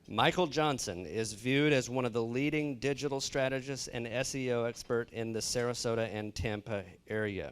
Mical Johnson is viewed as one of the leading digital strategists and SEO expert in the Sarasota and Tampa area.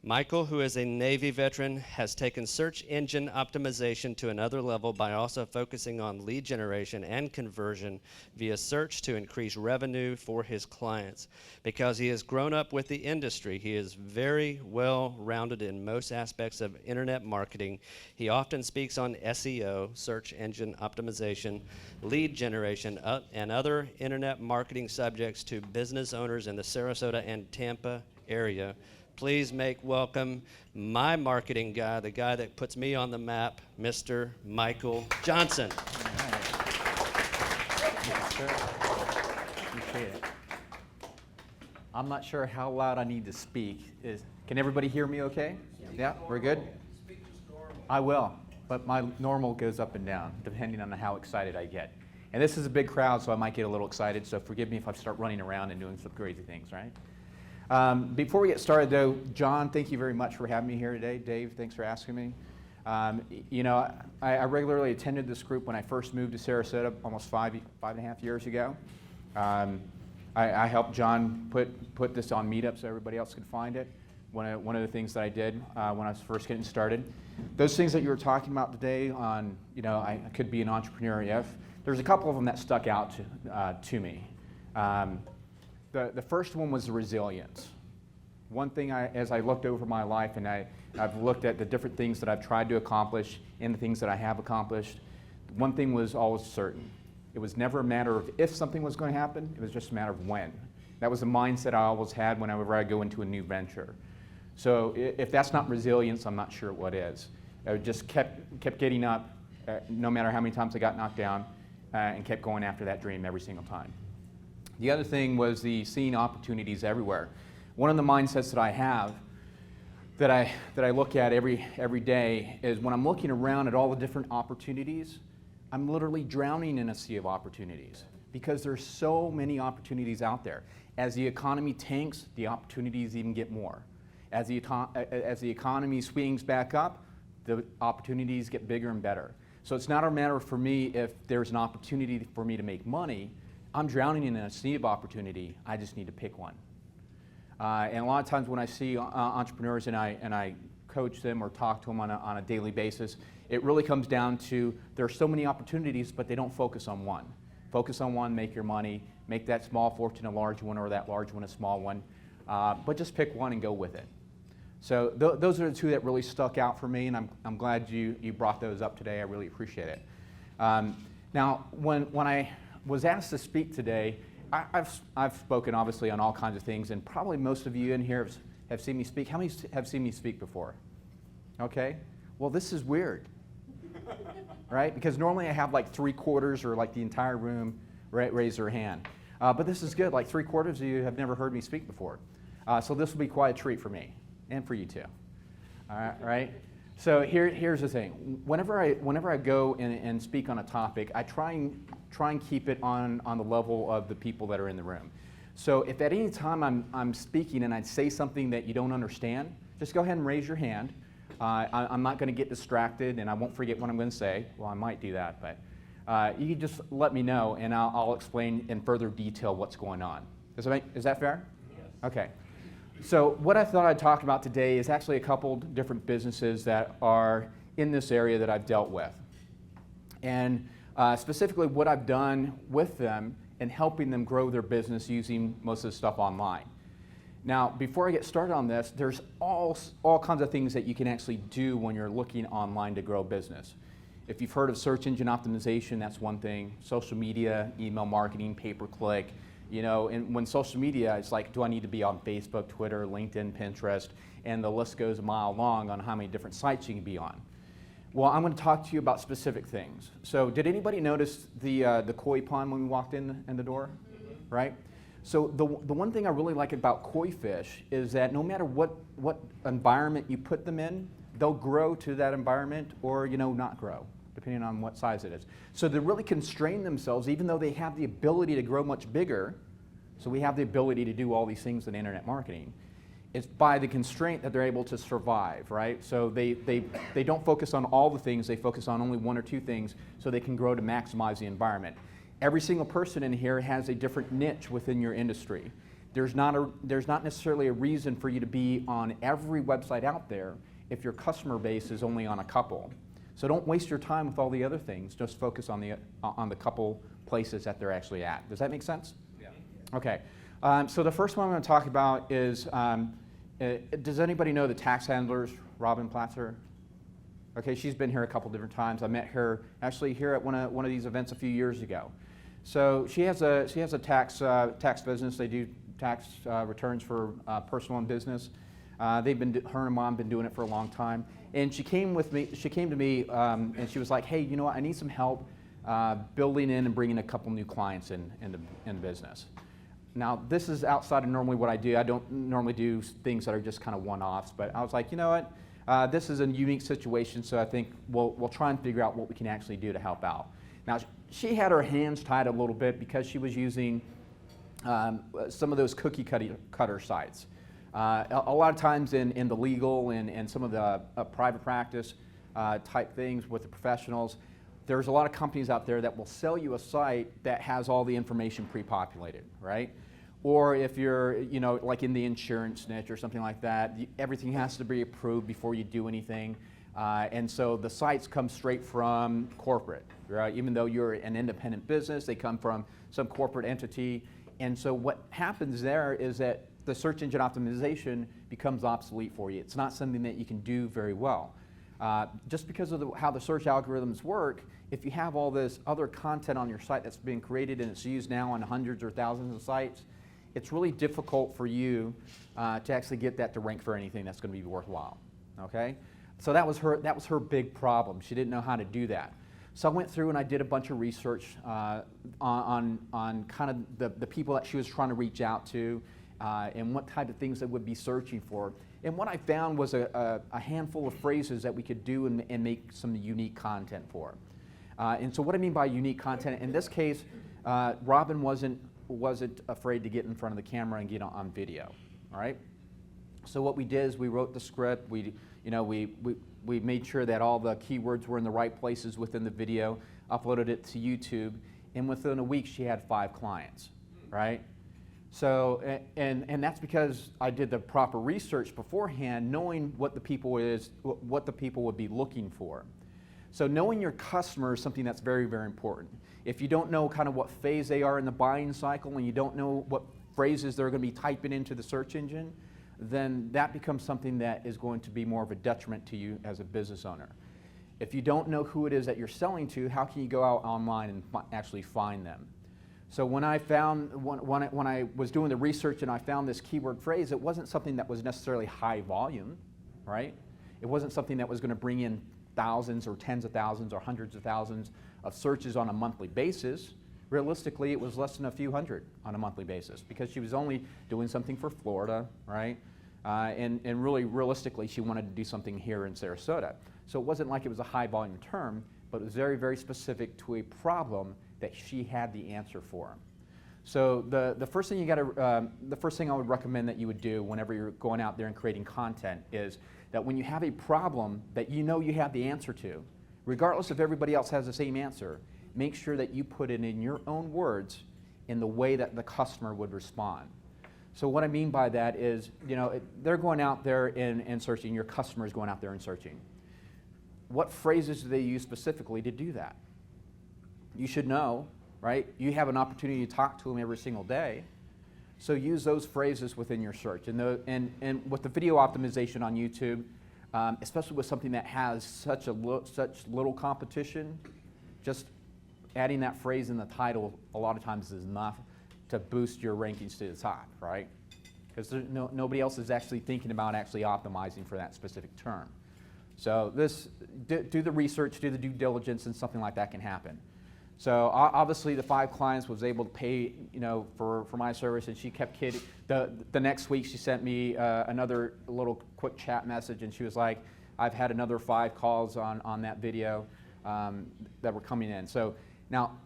Mical, who is a Navy veteran, has taken search engine optimization to another level by also focusing on lead generation and conversion via search to increase revenue for his clients. Because he has grown up with the industry, he is very well rounded in most aspects of internet marketing. He often speaks on SEO, search engine optimization, lead generation, and other internet marketing subjects to business owners in the Sarasota and Tampa area. Please make welcome my marketing guy, the guy that puts me on the map, Mr. Mical Johnson. Yes, sir. Appreciate it. I'm not sure how loud I need to speak. Can everybody hear me okay? Yeah, we're good? I will, but my normal goes up and down depending on how excited I get. And this is a big crowd, so I might get a little excited, so forgive me if I start running around and doing some crazy things, right? Before we get started, though, John, thank you very much for having me here today. Dave, thanks for asking me. You know, I regularly attended this group when I first moved to Sarasota almost five and a half years ago. I helped John put this on Meetup so everybody else could find it. One of the things that I did when I was first getting started. Those things that you were talking about today on, you know, I could be an entrepreneur if, there's a couple of them that stuck out to me. The first one was the resilience. One thing as I looked over my life and I've looked at the different things that I've tried to accomplish and the things that I have accomplished, one thing was always certain. It was never a matter of if something was going to happen, it was just a matter of when. That was the mindset I always had whenever I go into a new venture. So if that's not resilience, I'm not sure what is. I just kept getting up, no matter how many times I got knocked down, and kept going after that dream every single time. The other thing was the seeing opportunities everywhere. One of the mindsets that I have that I look at every day is when I'm looking around at all the different opportunities, I'm literally drowning in a sea of opportunities because there's so many opportunities out there. As the economy tanks, the opportunities even get more. As the economy swings back up, the opportunities get bigger and better. So it's not a matter for me if there's an opportunity for me to make money. I'm drowning in a sea of opportunity. I just need to pick one. And a lot of times when I see entrepreneurs and I coach them or talk to them on a daily basis, it really comes down to there are so many opportunities, but they don't focus on one. Focus on one, make your money, make that small fortune a large one or that large one a small one, but just pick one and go with it. So those are the two that really stuck out for me, and I'm glad you brought those up today. I really appreciate it. Now, when I was asked to speak today, I've spoken obviously on all kinds of things, and probably most of you in here have seen me speak. How many have seen me speak before? Okay. Well, this is weird, right? Because normally I have like 3/4 or like the entire room raise their hand. But this is good. Like 3/4 of you have never heard me speak before. So this will be quite a treat for me and for you too. All right. So here's the thing. Whenever I go and speak on a topic, I try and keep it on the level of the people that are in the room. So if at any time I'm speaking and I say something that you don't understand, just go ahead and raise your hand. I'm not going to get distracted and I won't forget what I'm going to say. Well, I might do that, but you can just let me know and I'll explain in further detail what's going on. Is that fair? Yes. Okay. So what I thought I'd talk about today is actually a couple different businesses that are in this area that I've dealt with. And specifically what I've done with them and helping them grow their business using most of the stuff online. Now, before I get started on this, there's all kinds of things that you can actually do when you're looking online to grow a business. If you've heard of search engine optimization, that's one thing. Social media, email marketing, pay-per-click. You know, and when social media, it's like, do I need to be on Facebook, Twitter, LinkedIn, Pinterest, and the list goes a mile long on how many different sites you can be on. Well, I'm going to talk to you about specific things. So did anybody notice the koi pond when we walked in the door? Mm-hmm. Right? So the one thing I really like about koi fish is that no matter what environment you put them in, they'll grow to that environment or, you know, not grow, depending on what size it is. So they really constrain themselves, even though they have the ability to grow much bigger. So we have the ability to do all these things in internet marketing. it's by the constraint that they're able to survive, right? So they don't focus on all the things, they focus on only one or two things so they can grow to maximize the environment. Every single person in here has a different niche within your industry. There's not necessarily a reason for you to be on every website out there if your customer base is only on a couple. So don't waste your time with all the other things, just focus on the couple places that they're actually at. Does that make sense? Yeah. Okay. So the first one I'm going to talk about is, does anybody know the tax handlers, Robin Platzer? Okay, she's been here a couple different times. I met her actually here at one of these events a few years ago. So she has a tax business. They do tax returns for personal and business. Her and Mom been doing it for a long time. And she came to me, and she was like, "Hey, you know what? I need some help building in and bringing a couple new clients in the business." Now, this is outside of normally what I do. I don't normally do things that are just kind of one-offs, but I was like, you know what? This is a unique situation, so I think we'll try and figure out what we can actually do to help out. Now, she had her hands tied a little bit because she was using some of those cookie cutter sites. A lot of times in the legal and some of the private practice type things with the professionals, there's a lot of companies out there that will sell you a site that has all the information pre-populated, right? Or if you're, like in the insurance niche or something like that, everything has to be approved before you do anything. And so the sites come straight from corporate, right? Even though you're an independent business, they come from some corporate entity. And so what happens there is that the search engine optimization becomes obsolete for you. It's not something that you can do very well. Just because of how the search algorithms work, if you have all this other content on your site that's being created and it's used now on hundreds or thousands of sites, it's really difficult for you to actually get that to rank for anything that's going to be worthwhile. Okay, so that was her big problem. She didn't know how to do that. So I went through and I did a bunch of research on kind of the people that she was trying to reach out to and what type of things they would be searching for. And what I found was a handful of phrases that we could do and make some unique content for. And so what I mean by unique content, in this case, Robin wasn't afraid to get in front of the camera and get on video, all right? So what we did is we wrote the script, we made sure that all the keywords were in the right places within the video, uploaded it to YouTube, and within a week she had 5 clients, right? So, and that's because I did the proper research beforehand, knowing what the people would be looking for. So knowing your customer is something that's very, very important. If you don't know kind of what phase they are in the buying cycle and you don't know what phrases they're going to be typing into the search engine, then that becomes something that is going to be more of a detriment to you as a business owner. If you don't know who it is that you're selling to, how can you go out online and actually find them? So when I was doing the research and I found this keyword phrase, it wasn't something that was necessarily high volume, right? It wasn't something that was going to bring in thousands or tens of thousands or hundreds of thousands of searches on a monthly basis. Realistically, it was less than a few hundred on a monthly basis because she was only doing something for Florida, right? And really, realistically, she wanted to do something here in Sarasota. So it wasn't like it was a high volume term, but it was very, very specific to a problem that she had the answer for. So the first thing the first thing I would recommend that you would do whenever you're going out there and creating content is that when you have a problem that you know you have the answer to, regardless if everybody else has the same answer, make sure that you put it in your own words in the way that the customer would respond. So what I mean by that is, they're going out there and searching, your customer is going out there and searching. What phrases do they use specifically to do that? You should know, right? You have an opportunity to talk to them every single day. So use those phrases within your search. And with the video optimization on YouTube, especially with something that has such little competition, just adding that phrase in the title a lot of times is enough to boost your rankings to the top, right? Because nobody else is actually thinking about actually optimizing for that specific term. So do the research, do the due diligence, and something like that can happen. So obviously the 5 clients was able to pay, for my service, and she kept kidding. The next week she sent me another little quick chat message, and she was like, "I've had another 5 calls on that video that were coming in." So now,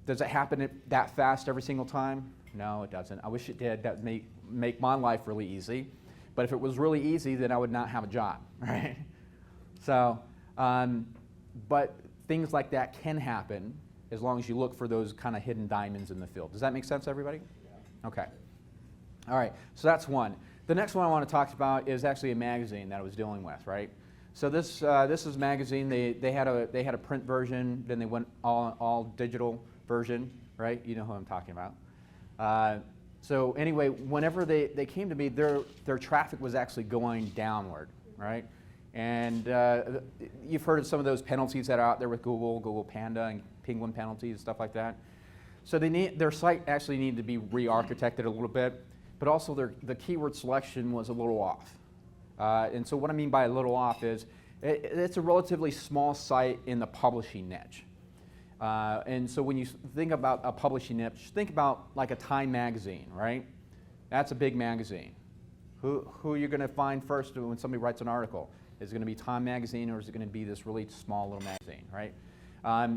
does it happen that fast every single time? No, it doesn't. I wish it did. That would make my life really easy. But if it was really easy, then I would not have a job, right? So, but things like that can happen as long as you look for those kind of hidden diamonds in the field. Does that make sense, everybody? Yeah. Okay. All right, so that's one. The next one I want to talk about is actually a magazine that I was dealing with, right? So this is a magazine. They had a print version, then they went all digital version, right? You know who I'm talking about. So anyway, whenever they came to me, their traffic was actually going downward, right? And you've heard of some of those penalties that are out there with Google Panda and Penguin penalties, stuff like that. So their site actually needed to be re-architected a little bit, but also the keyword selection was a little off. And so what I mean by a little off is it's a relatively small site in the publishing niche. And so when you think about a publishing niche, think about like a Time magazine, right? That's a big magazine. Who are you going to find first when somebody writes an article? Is it going to be Time magazine, or is it going to be this really small little magazine, right?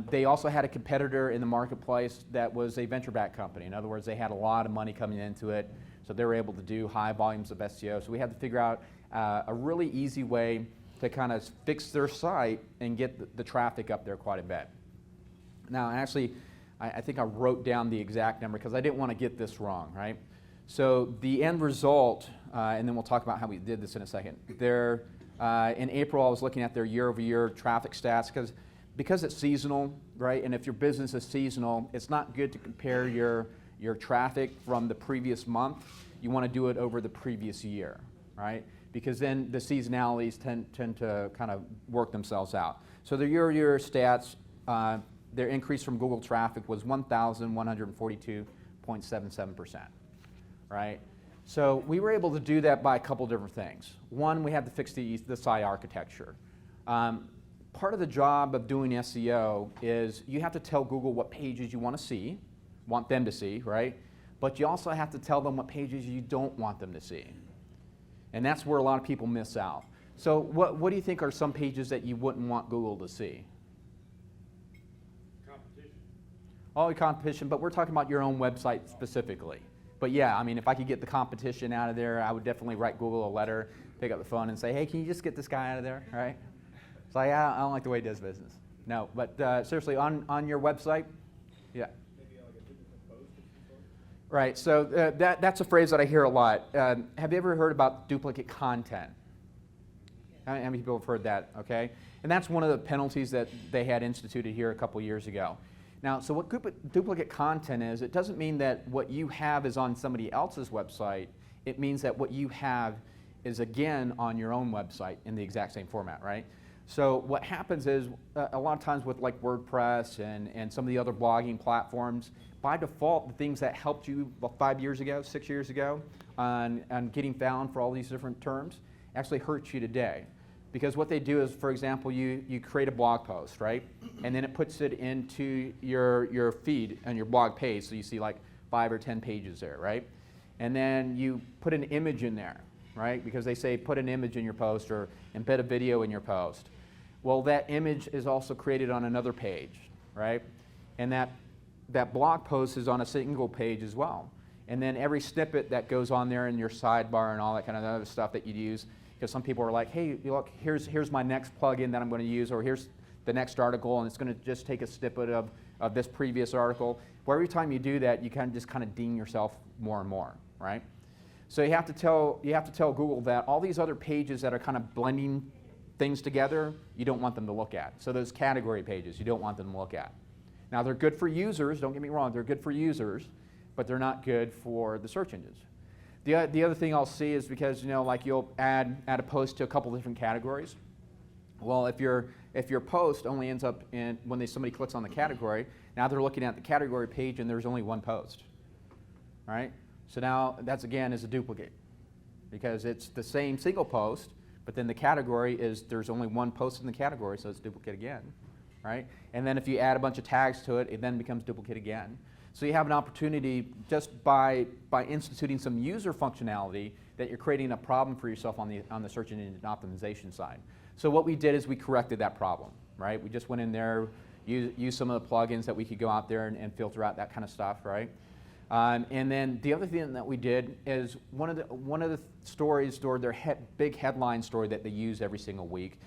They also had a competitor in the marketplace that was a venture-backed company. In other words, they had a lot of money coming into it, so they were able to do high volumes of SEO. So we had to figure out a really easy way to kind of fix their site and get the traffic up there quite a bit. Now, actually, I think I wrote down the exact number because I didn't want to get this wrong, right? So the end result, and then we'll talk about how we did this in a second. In April, I was looking at their year-over-year traffic stats because it's seasonal, right? And if your business is seasonal, it's not good to compare your traffic from the previous month. You want to do it over the previous year, right? Because then the seasonalities tend to kind of work themselves out. So the year-over-year stats, their increase from Google traffic was 1,142.77%, right? So we were able to do that by a couple different things. One, we had to fix the site architecture. Part of the job of doing SEO is you have to tell Google what pages you want them to see, right? But you also have to tell them what pages you don't want them to see. And that's where a lot of people miss out. So what do you think are some pages that you wouldn't want Google to see? Competition. Oh, competition, but we're talking about your own website specifically. But yeah, I mean, if I could get the competition out of there, I would definitely write Google a letter, pick up the phone and say, hey, can you just get this guy out of there, right? It's like, I don't like the way he does business. No, but seriously, on your website, yeah. Maybe like a duplicate post of some sort? Right, so that's a phrase that I hear a lot. Have you ever heard about duplicate content? How many people have heard that, okay? And that's one of the penalties that they had instituted here a couple years ago. Now, so what duplicate content is, it doesn't mean that what you have is on somebody else's website. It means that what you have is, again, on your own website in the exact same format, right? So what happens is, a lot of times with like WordPress and some of the other blogging platforms, by default, the things that helped you 5 years ago, 6 years ago, on getting found for all these different terms, actually hurt you today. Because what they do is, for example, you create a blog post, right? And then it puts it into your feed on your blog page, so you see like 5 or 10 pages there, right? And then you put an image in there, right? Because they say put an image in your post or embed a video in your post. Well, that image is also created on another page, right? And that blog post is on a single page as well. And then every snippet that goes on there in your sidebar and all that kind of other stuff that you use, because some people are like, hey, look, here's my next plugin that I'm going to use, or here's the next article, and it's going to just take a snippet of this previous article. Well, every time you do that, you kind of ding yourself more and more, right? So you have to tell Google that all these other pages that are kind of blending things together, you don't want them to look at. So those category pages, you don't want them to look at. Now, they're good for users, don't get me wrong, they're good for users, but they're not good for the search engines. The other thing I'll see is because, like you'll add a post to a couple different categories. Well, if your post only ends up in, when somebody clicks on the category, now they're looking at the category page and there's only one post, right? So now that's, again, is a duplicate because it's the same single post, but then the category is, there's only one post in the category, so it's duplicate again, right? And then if you add a bunch of tags to it, it then becomes duplicate again. So you have an opportunity just by instituting some user functionality that you're creating a problem for yourself on the search engine optimization side. So what we did is we corrected that problem, right? We just went in there, used some of the plugins that we could go out there and filter out that kind of stuff, right? And then the other thing that we did is one of the stories, or their big headline story that they use every single week,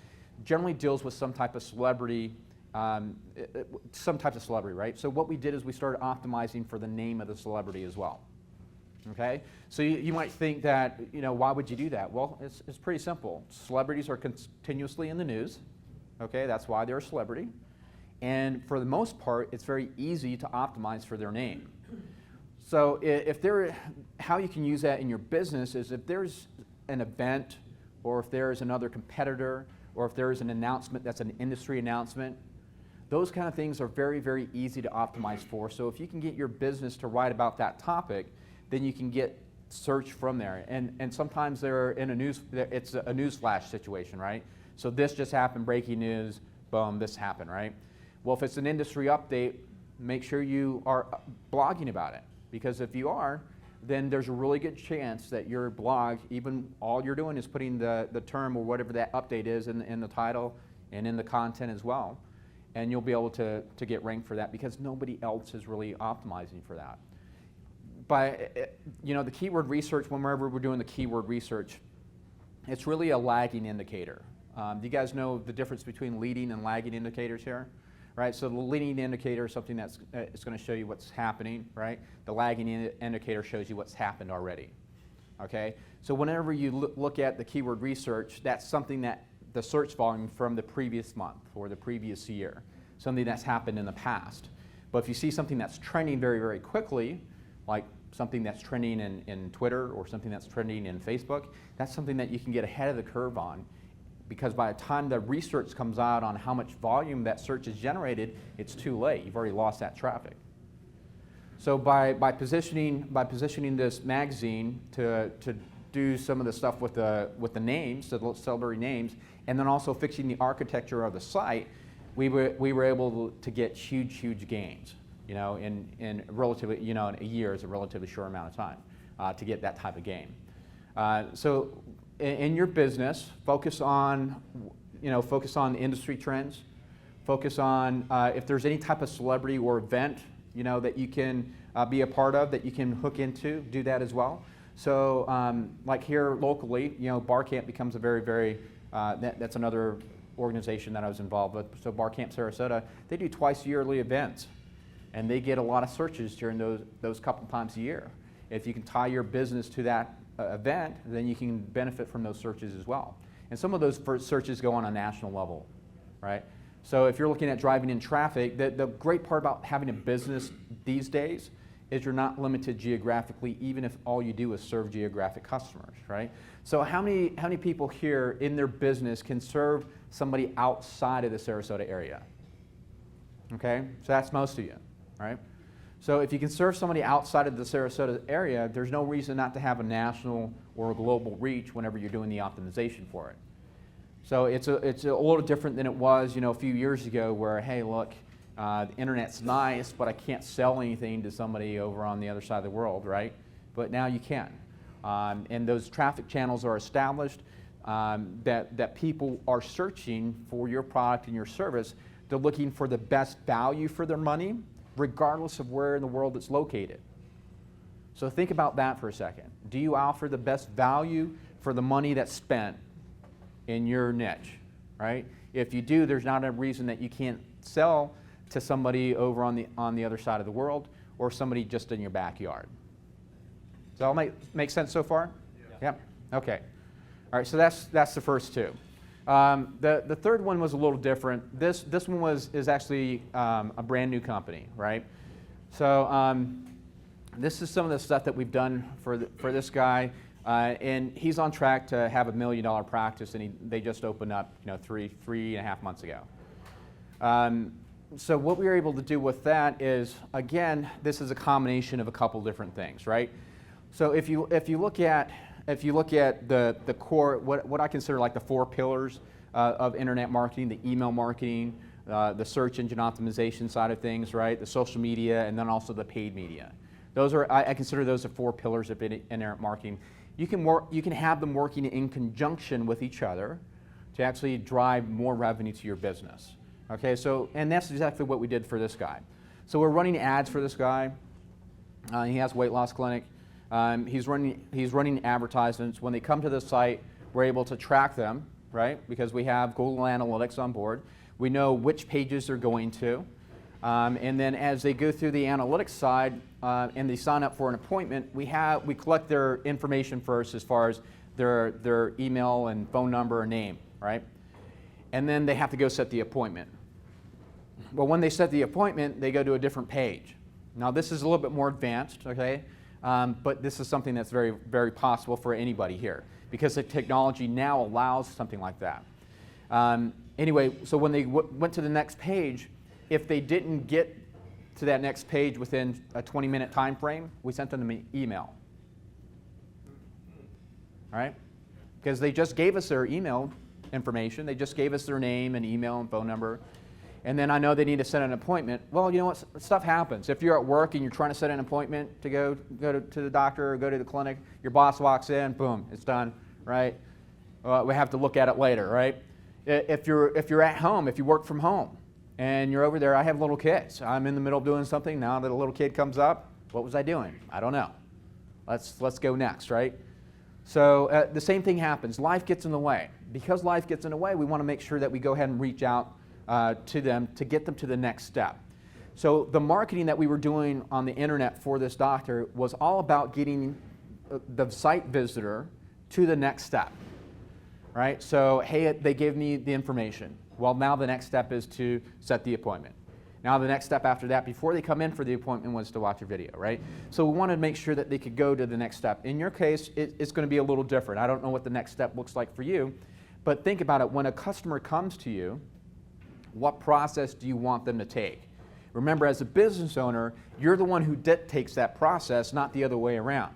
generally deals with some type of celebrity, right? So what we did is we started optimizing for the name of the celebrity as well. Okay, so you might think that, why would you do that? Well, it's pretty simple. Celebrities are continuously in the news. Okay, that's why they're a celebrity. And for the most part, it's very easy to optimize for their name. So how you can use that in your business is if there's an event, or if there's another competitor, or if there's an announcement that's an industry announcement, those kind of things are very, very easy to optimize for. So if you can get your business to write about that topic, then you can get search from there. And sometimes they're in it's a news flash situation, right? So this just happened, breaking news, boom, this happened, right? Well, if it's an industry update, make sure you are blogging about it. Because if you are, then there's a really good chance that your blog, even all you're doing is putting the term or whatever that update is in the title and in the content as well. And you'll be able to get ranked for that because nobody else is really optimizing for that. But the keyword research, whenever we're doing the keyword research, it's really a lagging indicator. Do you guys know the difference between leading and lagging indicators here? Right, so the leading indicator is something that's it's going to show you what's happening, right? The lagging indicator shows you what's happened already, okay? So whenever you look at the keyword research, that's something that the search volume from the previous month or the previous year, something that's happened in the past. But if you see something that's trending very, very quickly, like something that's trending in Twitter or something that's trending in Facebook, that's something that you can get ahead of the curve on, because by the time the research comes out on how much volume that search is generated, it's too late. You've already lost that traffic. So by positioning this magazine to do some of the stuff with the names, the celebrity names, and then also fixing the architecture of the site, we were able to get huge gains. In relatively, in a year is a relatively short amount of time to get that type of gain. So in your business, focus on the industry trends. Focus on if there's any type of celebrity or event, that you can be a part of, that you can hook into, do that as well. So like here locally, Bar Camp becomes a very, very, that's another organization that I was involved with. So Bar Camp Sarasota, they do twice yearly events. And they get a lot of searches during those couple times a year. If you can tie your business to that event, then you can benefit from those searches as well. And some of those searches go on a national level, right? So if you're looking at driving in traffic, the great part about having a business these days is you're not limited geographically, even if all you do is serve geographic customers, right? So how many people here in their business can serve somebody outside of the Sarasota area? Okay, so that's most of you. Right? So if you can serve somebody outside of the Sarasota area, there's no reason not to have a national or a global reach whenever you're doing the optimization for it. So it's a little different than it was, a few years ago where, hey, look, the internet's nice, but I can't sell anything to somebody over on the other side of the world, right? But now you can. And those traffic channels are established that people are searching for your product and your service. They're looking for the best value for their money, regardless of where in the world it's located. So think about that for a second. Do you offer the best value for the money that's spent in your niche, right? If you do, there's not a reason that you can't sell to somebody over on the other side of the world or somebody just in your backyard. Does that all make sense so far? Yeah. Okay. All right, so that's the first two. The third one was a little different. This one is actually a brand new company, right? So this is some of the stuff that we've done for this guy, and he's on track to have $1 million practice, and they just opened up, 3.5 months ago. So what we were able to do with that is, again, this is a combination of a couple different things, right? So if you look at the core, what I consider like the 4 pillars of internet marketing, the email marketing, the search engine optimization side of things, right? The social media, and then also the paid media. Those are, I consider those the 4 pillars of internet marketing. You can have them working in conjunction with each other to actually drive more revenue to your business. Okay, so, and that's exactly what we did for this guy. So we're running ads for this guy. He has a weight loss clinic. He's running advertisements. When they come to the site, we're able to track them, right? Because we have Google Analytics on board. We know which pages they're going to. And then as they go through the analytics side and they sign up for an appointment, we collect their information first as far as their email and phone number and name, right? And then they have to go set the appointment. Well, when they set the appointment, they go to a different page. Now, this is a little bit more advanced, okay? But this is something that's very, very possible for anybody here because the technology now allows something like that. Anyway, so when they went to the next page, if they didn't get to that next page within a 20-minute time frame, we sent them an email. All right? Because they just gave us their email information. They just gave us their name and email and phone number. And then I know they need to set an appointment. Well, you know what? Stuff happens. If you're at work and you're trying to set an appointment to go to the doctor or go to the clinic, your boss walks in, boom, it's done, right? We have to look at it later, right? If you're at home, if you work from home, and you're over there, I have little kids. I'm in the middle of doing something. Now that a little kid comes up, what was I doing? I don't know. Let's go next, right? So the same thing happens. Life gets in the way. Because life gets in the way, we want to make sure that we go ahead and reach out to them to get them to the next step. So the marketing that we were doing on the internet for this doctor was all about getting the site visitor to the next step, right? So, hey, they gave me the information. Well, now the next step is to set the appointment. Now the next step after that, before they come in for the appointment, was to watch a video, right? So we wanted to make sure that they could go to the next step. In your case, it's going to be a little different. I don't know what the next step looks like for you, but think about it. When a customer comes to you, what process do you want them to take? Remember, as a business owner, you're the one who dictates that process, not the other way around.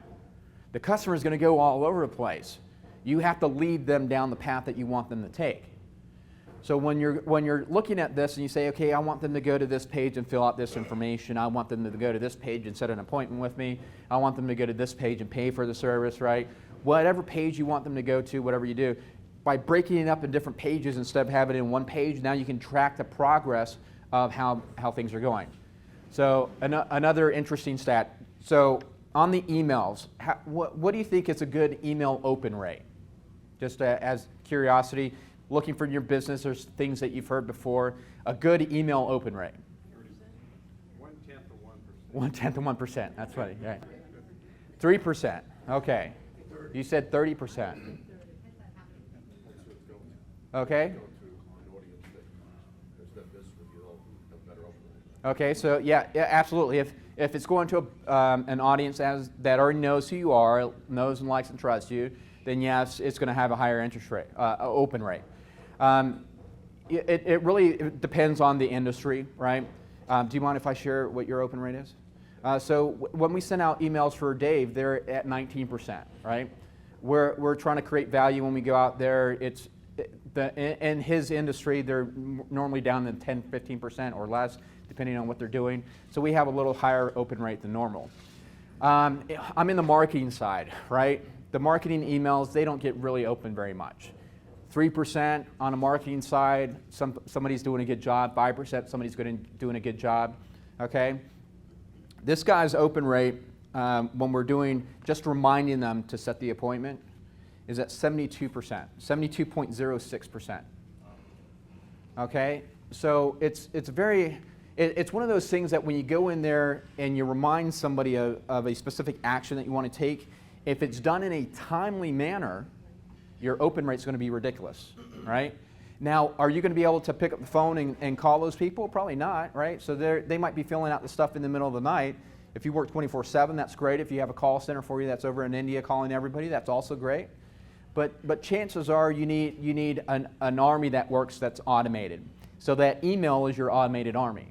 The customer is going to go all over the place. You have to lead them down the path that you want them to take. So when you're looking at this and you say, okay, I want them to go to this page and fill out this information. I want them to go to this page and set an appointment with me. I want them to go to this page and pay for the service, right? Whatever page you want them to go to, whatever you do, by breaking it up in different pages instead of having it in one page, now you can track the progress of how things are going. So another interesting stat. So on the emails, what do you think is a good email open rate? Just as curiosity, looking for your business or things that you've heard before, a good email open rate. 1/10 of 1%. That's funny, right? 3%. Okay. You said 30%. Okay. Okay, so yeah, absolutely. If it's going to an audience that already knows who you are, knows and likes and trusts you, then yes, it's going to have a higher interest rate, open rate. It really depends on the industry, right? Do you mind if I share what your open rate is? So when we send out emails for Dave, they're at 19%, right? We're trying to create value when we go out there. In his industry, they're normally down to 10, 15% or less, depending on what they're doing. So we have a little higher open rate than normal. I'm in the marketing side, right? The marketing emails, they don't get really open very much. 3% on a marketing side, somebody's doing a good job. 5%, somebody's doing a good job, okay? This guy's open rate, when we're doing, just reminding them to set the appointment, is at 72%, 72.06%. Okay, so it's one of those things that when you go in there and you remind somebody of a specific action that you want to take, if it's done in a timely manner, your open rate's going to be ridiculous, right? Now, are you going to be able to pick up the phone and call those people? Probably not, right? So they might be filling out the stuff in the middle of the night. If you work 24/7, that's great. If you have a call center for you that's over in India calling everybody, that's also great. But chances are you need an army that works that's automated. So that email is your automated army.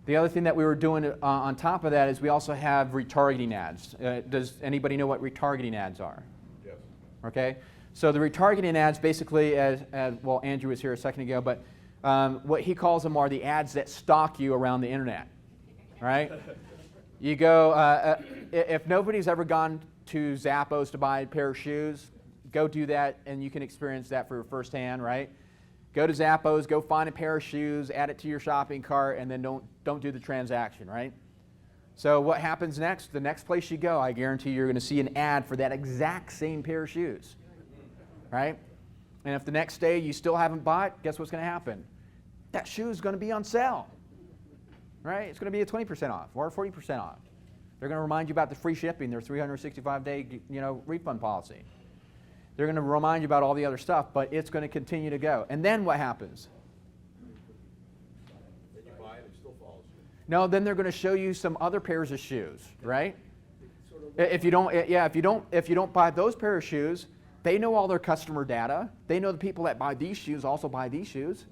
The other thing that we were doing on top of that is we also have retargeting ads. Does anybody know what retargeting ads are? Yes. Okay, so the retargeting ads basically, as well, Andrew was here a second ago, but what he calls them are the ads that stalk you around the internet, right? You go, if nobody's ever gone to Zappos to buy a pair of shoes, go do that and you can experience that for firsthand, right? Go to Zappos, go find a pair of shoes, add it to your shopping cart, and then don't do the transaction, right? So what happens next? The next place you go, I guarantee you're going to see an ad for that exact same pair of shoes, right? And if the next day you still haven't bought, guess what's going to happen? That shoe is going to be on sale, right? It's going to be a 20% off or 40% off. They're going to remind you about the free shipping, their 365-day, refund policy. They're going to remind you about all the other stuff, but it's going to continue to go. And then what happens? Then you buy it, it still follows you. No, then they're going to show you some other pairs of shoes, right? If you don't buy those pair of shoes, they know all their customer data. They know the people that buy these shoes also buy these shoes.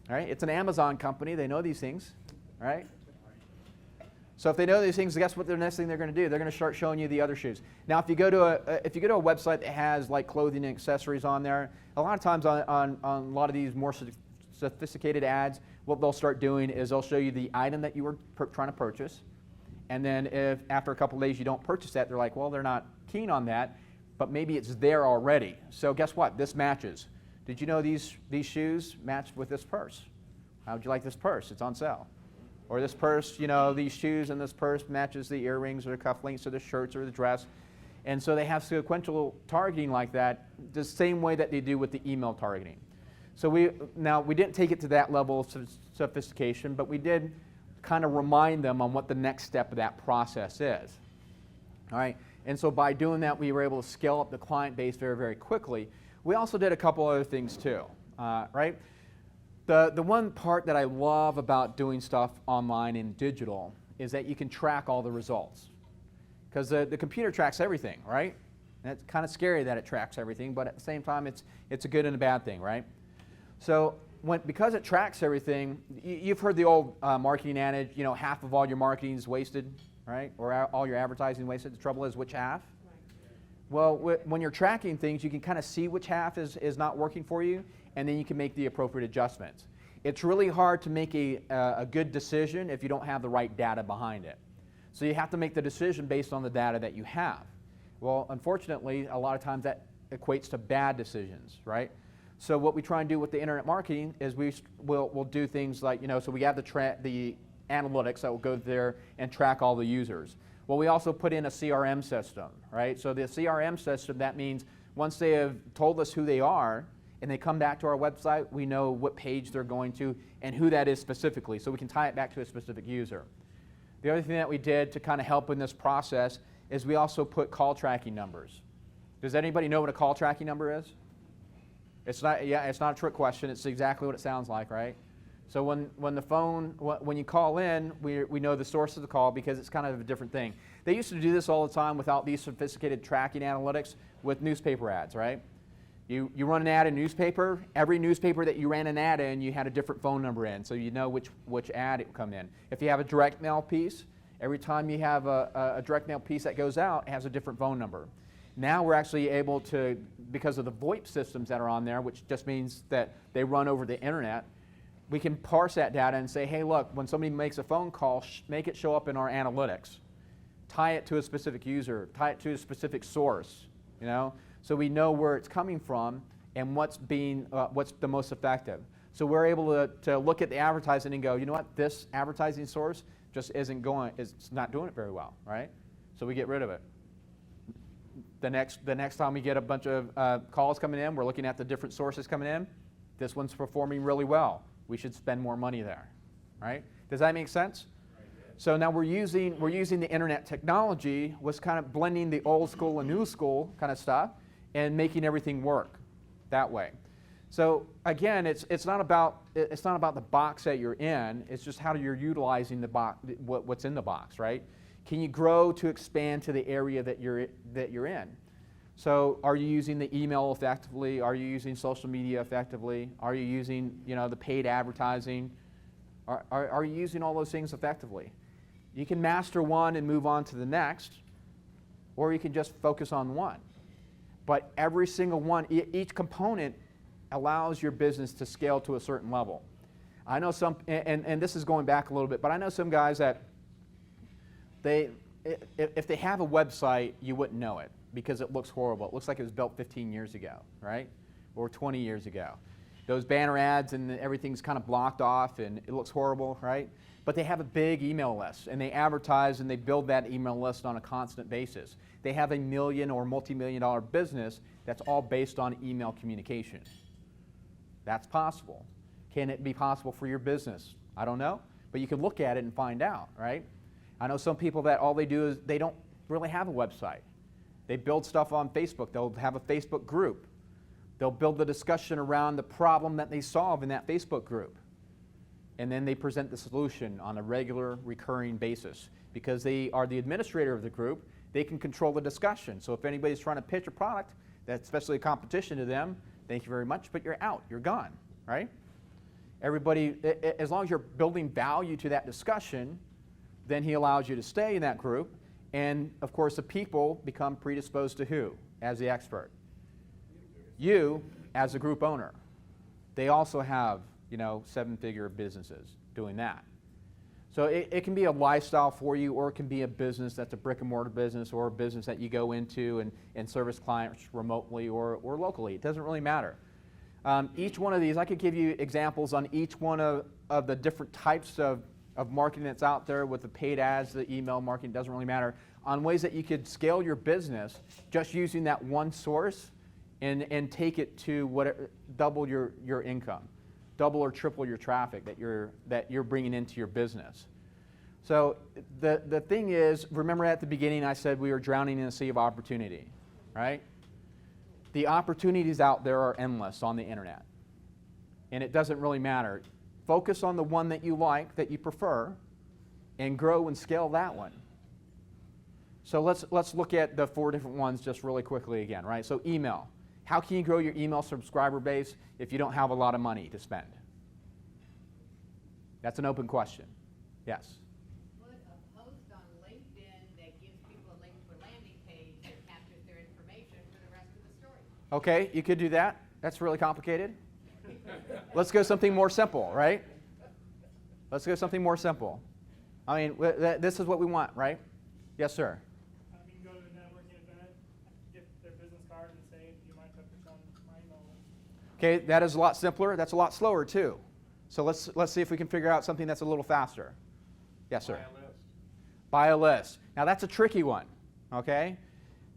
Right? It's an Amazon company. They know these things, right? So if they know these things, guess what the next thing they're going to do? They're going to start showing you the other shoes. Now, if you go to a website that has like clothing and accessories on there, a lot of times on a lot of these more sophisticated ads, what they'll start doing is they'll show you the item that you were trying to purchase, and then if after a couple of days you don't purchase that, they're like, well, they're not keen on that, but maybe it's there already. So guess what? This matches. Did you know these shoes match with this purse? How would you like this purse? It's on sale. Or this purse, these shoes and this purse matches the earrings or the cufflinks or the shirts or the dress. And so they have sequential targeting like that, the same way that they do with the email targeting. So we didn't take it to that level of sophistication, but we did kind of remind them on what the next step of that process is. All right. And so by doing that, we were able to scale up the client base very, very quickly. We also did a couple other things too, right? The one part that I love about doing stuff online and digital is that you can track all the results. Because the computer tracks everything, right? And it's kind of scary that it tracks everything, but at the same time, it's a good and a bad thing, right? So because it tracks everything, you've heard the old marketing adage, half of all your marketing is wasted, right? Or all your advertising wasted. The trouble is, which half? Well, when you're tracking things, you can kind of see which half is not working for you, and then you can make the appropriate adjustments. It's really hard to make a good decision if you don't have the right data behind it. So you have to make the decision based on the data that you have. Well, unfortunately, a lot of times that equates to bad decisions, right? So what we try and do with the internet marketing is we'll do things like, so we have the analytics that will go there and track all the users. Well, we also put in a CRM system, right? So the CRM system, that means once they have told us who they are and they come back to our website, we know what page they're going to and who that is specifically, so we can tie it back to a specific user. The other thing that we did to kind of help in this process is we also put call tracking numbers. Does anybody know what a call tracking number is? It's not a trick question. It's exactly what it sounds like, right? So when you call in, we know the source of the call because it's kind of a different thing. They used to do this all the time without these sophisticated tracking analytics with newspaper ads, right? You run an ad in newspaper. Every newspaper that you ran an ad in, you had a different phone number in, so you know which ad it would come in. If you have a direct mail piece, every time you have a direct mail piece that goes out, it has a different phone number. Now we're actually able to, because of the VoIP systems that are on there, which just means that they run over the internet, we can parse that data and say, hey, look, when somebody makes a phone call, make it show up in our analytics. Tie it to a specific user, tie it to a specific source, so we know where it's coming from and what's the most effective. So we're able to look at the advertising and go, you know what, this advertising source just it's not doing it very well, right? So we get rid of it. The next time we get a bunch of calls coming in, we're looking at the different sources coming in. This one's performing really well. We should spend more money there, right? Does that make sense? So now we're using the internet technology, was kind of blending the old school and new school kind of stuff, and making everything work that way. So again, it's not about the box that you're in. It's just how you're utilizing the box, what's in the box, right? Can you grow to expand to the area that you're in? So are you using the email effectively? Are you using social media effectively? Are you using the paid advertising? Are you using all those things effectively? You can master one and move on to the next, or you can just focus on one. But every single one, each component allows your business to scale to a certain level. I know some, and this is going back a little bit, but I know some guys that if they have a website, you wouldn't know it because it looks horrible. It looks like it was built 15 years ago, right? Or 20 years ago. Those banner ads and everything's kind of blocked off and it looks horrible, right? but they have a big email list, and they advertise and they build that email list on a constant basis. They have a million or multi-million-dollar business that's all based on email communication. That's possible. Can it be possible for your business? I don't know, but you can look at it and find out, right? I know some people that all they do is they don't really have a website. They build stuff on Facebook. They'll have a Facebook group. They'll build the discussion around the problem that they solve in that Facebook group. And then they present the solution on a regular, recurring basis. Because they are the administrator of the group, they can control the discussion. So if anybody's trying to pitch a product that's especially a competition to them, thank you very much, but you're out, you're gone, right? Everybody, as long as you're building value to that discussion, then he allows you to stay in that group. And of course, the people become predisposed to who as the expert? You as a group owner. They also have, you know, 7-figure businesses doing that. So it can be a lifestyle for you, or it can be a business that's a brick and mortar business, or a business that you go into and service clients remotely or locally. It doesn't really matter. Each one of these, I could give you examples on each one of the different types of marketing that's out there with the paid ads, the email marketing, doesn't really matter, on ways that you could scale your business just using that one source and take it to double your income, double or triple your traffic that you're bringing into your business. So the thing is, remember at the beginning I said we were drowning in a sea of opportunity, right? The opportunities out there are endless on the internet, and it doesn't really matter. Focus on the one that you like, that you prefer, and grow and scale that one. So let's look at the 4 different ones just really quickly again, right? So email. How can you grow your email subscriber base if you don't have a lot of money to spend? That's an open question. Yes? Put a post on LinkedIn that gives people a link to a landing page that captures their information for the rest of the story. Okay, you could do that. That's really complicated. Let's go something more simple, right? Let's go something more simple. I mean, this is what we want, right? Yes, sir. You can go to a networking event, get their business card, and say, do you mind touching on my email list? Okay, that is a lot simpler. That's a lot slower too. So let's see if we can figure out something that's a little faster. Yes, sir. Buy a list. Buy a list. Now that's a tricky one, okay?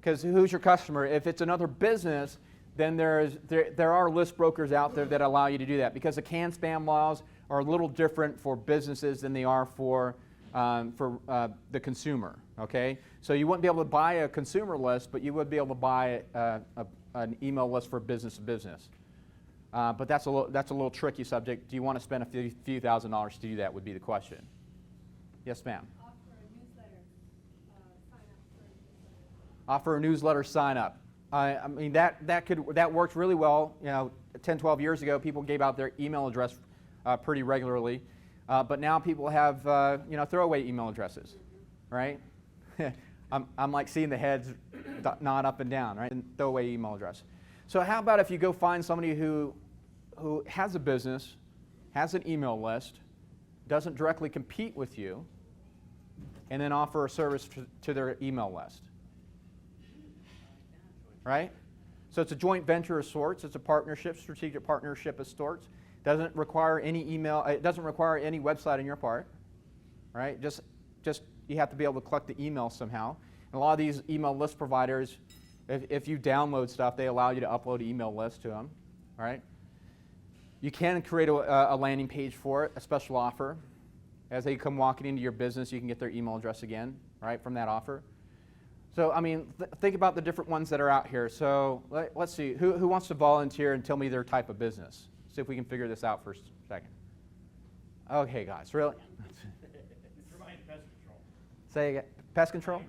Because who's your customer? If it's another business, then there are list brokers out there that allow you to do that, because the CAN spam laws are a little different for businesses than they are for the consumer. Okay, so you wouldn't be able to buy a consumer list, but you would be able to buy an email list for business to business. But that's a little tricky subject. Do you want to spend a few $1,000s to do that? Would be the question. Yes, ma'am. Offer a newsletter sign up. I mean that worked really well. You know, 10, 12 years ago, people gave out their email address pretty regularly, but now people have throwaway email addresses, right? I'm like seeing the heads nod up and down, right? And throwaway email address. So how about if you go find somebody who has a business, has an email list, doesn't directly compete with you, and then offer a service to their email list, right? So it's a joint venture of sorts. It's a partnership, strategic partnership of sorts. Doesn't require any email. It doesn't require any website on your part, right? Just you have to be able to collect the email somehow. And a lot of these email list providers, if you download stuff, they allow you to upload email lists to them, right? You can create a landing page for it, a special offer. As they come walking into your business, you can get their email address again, right, from that offer. So, I mean, think about the different ones that are out here. So let's see, who wants to volunteer and tell me their type of business? See if we can figure this out for a second. Okay, guys, really? Termite and pest control. Say again, pest control?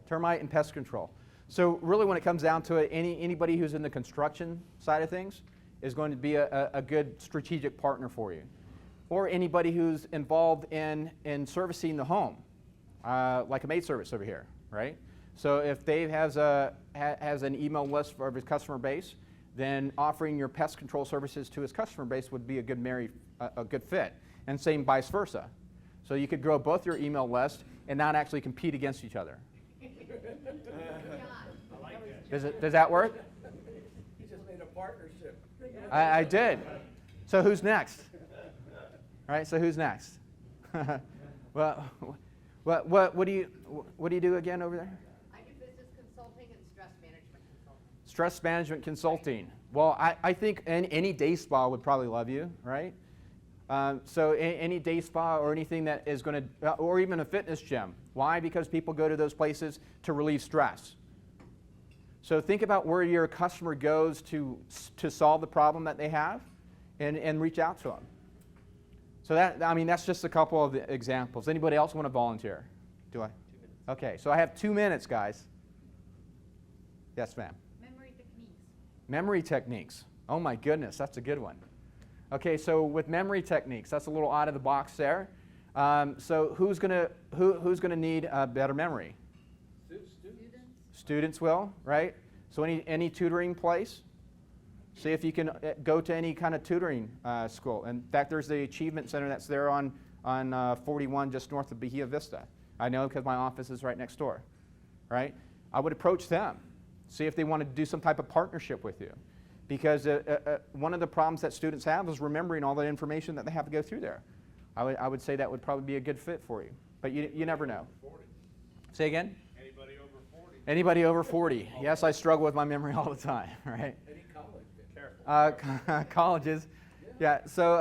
Termite and pest control. So really when it comes down to it, anybody who's in the construction side of things is going to be a good strategic partner for you. Or anybody who's involved in servicing the home, like a maid service over here, right? So if Dave has an email list for his customer base, then offering your pest control services to his customer base would be a good fit. And same vice versa. So you could grow both your email lists and not actually compete against each other. Does that work? You just made a partnership. I did. So who's next? All right, so who's next? Well, what do you do again over there? I do business consulting and stress management consulting. Stress management consulting. Well, I think any day spa would probably love you, right? So any day spa or anything that is going to, or even a fitness gym. Why? Because people go to those places to relieve stress. So think about where your customer goes to solve the problem that they have, and reach out to them. So that's just a couple of the examples. Anybody else want to volunteer? Do I? 2 minutes. Okay, so I have 2 minutes, guys. Yes, ma'am. Memory techniques. Memory techniques. Oh my goodness, that's a good one. Okay, so with memory techniques, that's a little out of the box there. So who's gonna need a better memory? Students will, right? So any tutoring place? See if you can go to any kind of tutoring school. In fact, there's the Achievement Center that's there on 41 just north of Bahia Vista. I know because my office is right next door, right? I would approach them, see if they want to do some type of partnership with you. Because one of the problems that students have is remembering all the information that they have to go through there. I would say that would probably be a good fit for you. But you never know. 40. Say again? Anybody over 40? Anybody over 40. Yes, I struggle with my memory all the time, right? Any college? Careful. Colleges. Yeah, so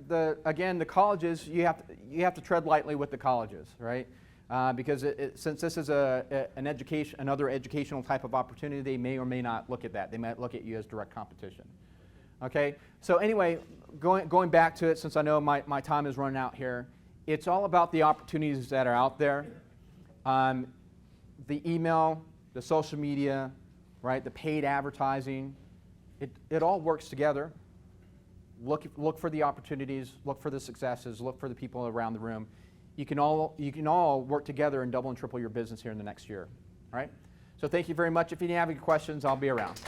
the colleges, you have to tread lightly with the colleges, right? Because since this is another educational type of opportunity, they may or may not look at that. They might look at you as direct competition. Okay, so anyway, going back to it, since I know my time is running out here, it's all about the opportunities that are out there. The email, the social media, right, the paid advertising, it all works together. Look for the opportunities, look for the successes, look for the people around the room. You can all work together and double and triple your business here in the next year, all right? So thank you very much. If you have any questions, I'll be around.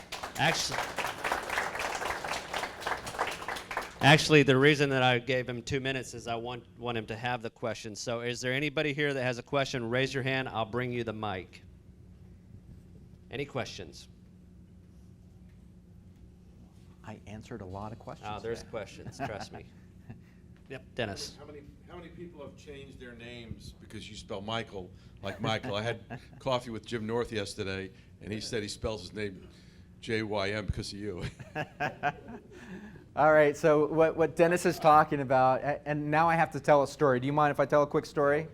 Actually, the reason that I gave him 2 minutes is I want him to have the question. So is there anybody here that has a question? Raise your hand. I'll bring you the mic. Any questions? I answered a lot of questions. Oh, there's today. questions. Trust me. Yep, Dennis. How many people have changed their names because you spell Michael like Michael? I had coffee with Jim North yesterday, and he said he spells his name J-Y-M because of you. All right, so what Dennis is talking about, and now I have to tell a story. Do you mind if I tell a quick story?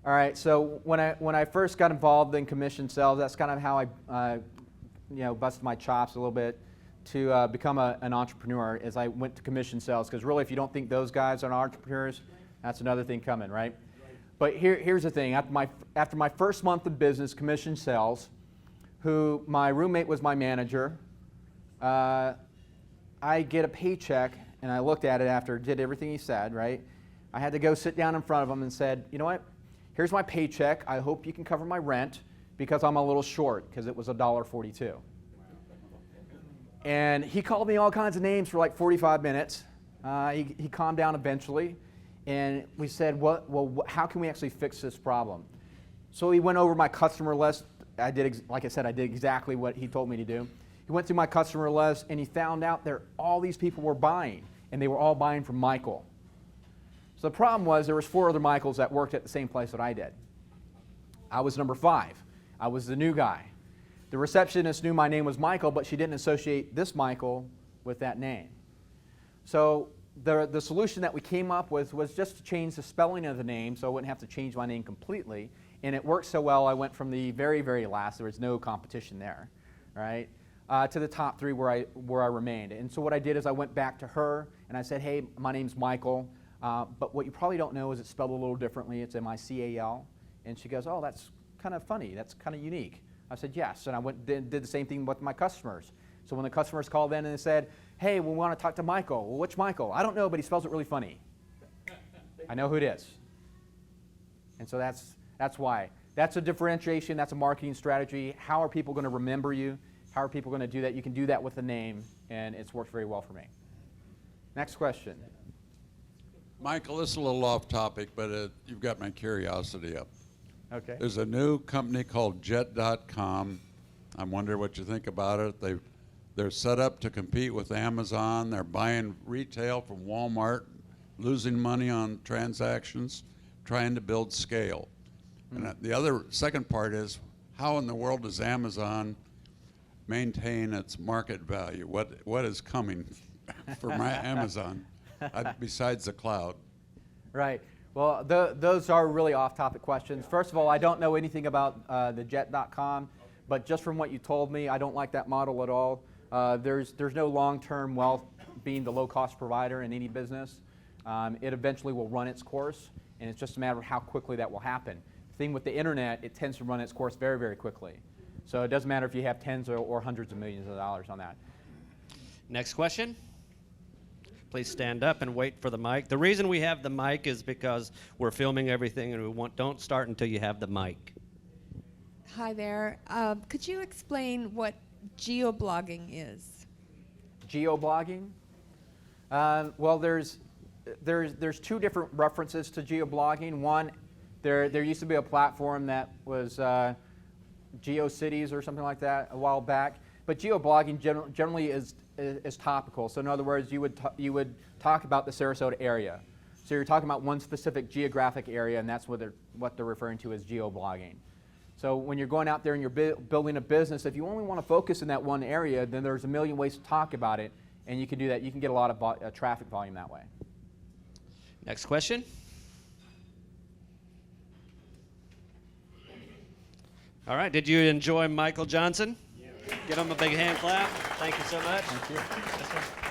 All right, so when I first got involved in commission sales, that's kind of how I busted my chops a little bit to become an entrepreneur as I went to commission sales. Because really, if you don't think those guys are entrepreneurs, that's another thing coming, right? But here's the thing. After my first month of business, commission sales, who my roommate was my manager, I get a paycheck, and I looked at it after did everything he said, right? I had to go sit down in front of him and said, you know what? Here's my paycheck. I hope you can cover my rent because I'm a little short because it was $1.42. And he called me all kinds of names for like 45 minutes. He calmed down eventually, and we said, how can we actually fix this problem? So he went over my customer list. Like I said, I did exactly what he told me to do. He went through my customer list, and he found out that all these people were buying, and they were all buying from Michael. So the problem was there was 4 other Michaels that worked at the same place that I did. I was number 5. I was the new guy. The receptionist knew my name was Michael, but she didn't associate this Michael with that name. So the solution that we came up with was just to change the spelling of the name so I wouldn't have to change my name completely. And it worked so well, I went from the very, very last, there was no competition there, right, to the top 3 where I remained. And so what I did is I went back to her and I said, hey, my name's Michael, but what you probably don't know is it's spelled a little differently. It's M-I-C-A-L. And she goes, oh, that's kind of funny. That's kind of unique. I said, yes, and I went did the same thing with my customers. So when the customers called in and they said, hey, we want to talk to Michael. Well, which Michael? I don't know, but he spells it really funny. I know who it is. And so that's why. That's a differentiation. That's a marketing strategy. How are people going to remember you? How are people going to do that? You can do that with a name, and it's worked very well for me. Next question. Michael, this is a little off topic, but you've got my curiosity up. Okay. There's a new company called Jet.com. I wonder what you think about it. They're set up to compete with Amazon. They're buying retail from Walmart losing money on transactions, trying to build scale. And the other second part is, how in the world does Amazon maintain its market value? What is coming for my Amazon besides the cloud? Right. Well, those are really off-topic questions. First of all, I don't know anything about the jet.com, but just from what you told me, I don't like that model at all. There's no long-term wealth being the low-cost provider in any business. It eventually will run its course, and it's just a matter of how quickly that will happen. The thing with the internet, it tends to run its course very, very quickly. So it doesn't matter if you have tens or hundreds of millions of dollars on that. Next question. Please stand up and wait for the mic. The reason we have the mic is because we're filming everything, and don't start until you have the mic. Hi there. Could you explain what geoblogging is? Geoblogging? Well, there's two different references to geoblogging. One, there used to be a platform that was GeoCities or something like that a while back. But geoblogging generally is topical. So in other words, you would talk about the Sarasota area. So you're talking about one specific geographic area, and that's what they're referring to as geoblogging. So when you're going out there and you're building a business, if you only want to focus in that one area, then there's a million ways to talk about it, and you can do that. You can get a lot of traffic volume that way. Next question. All right, did you enjoy Mical Johnson? Yeah. Give him a big hand clap. Thank you so much. Thank you. Yes, sir.